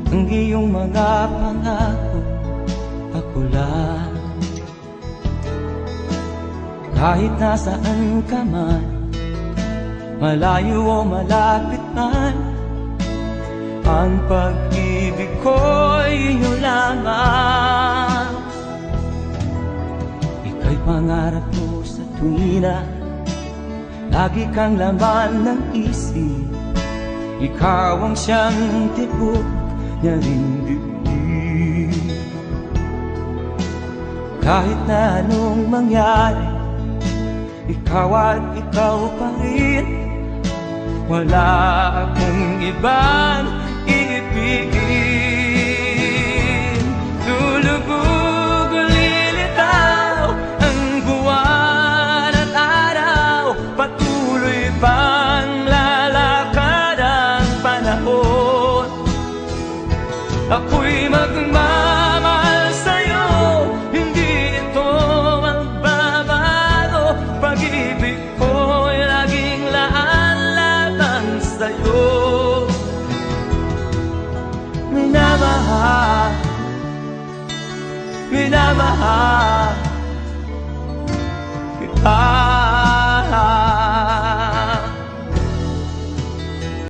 ang iyong mga pangako, ako lang. Kahit nasaan ka man, malayo o malapit man, ang pag-ibig ko'y iyo lamang. Ika'y pangarap ko sa tuwina, lagi kang laman ng isip. Ikaw ang siyang tibok niya rin dibdib. Kahit na anong mangyari, ikaw at ikaw pa rin. Wala akong ibang iibigin. Lulubog o lilitaw ang buwan at araw, patuloy pang lalakad ang panahon. Ako'y magmamahal sa'yo, hindi ito magbabago. Pag-ibig ko'y laging laan sa'yo. Minamahal, minamahal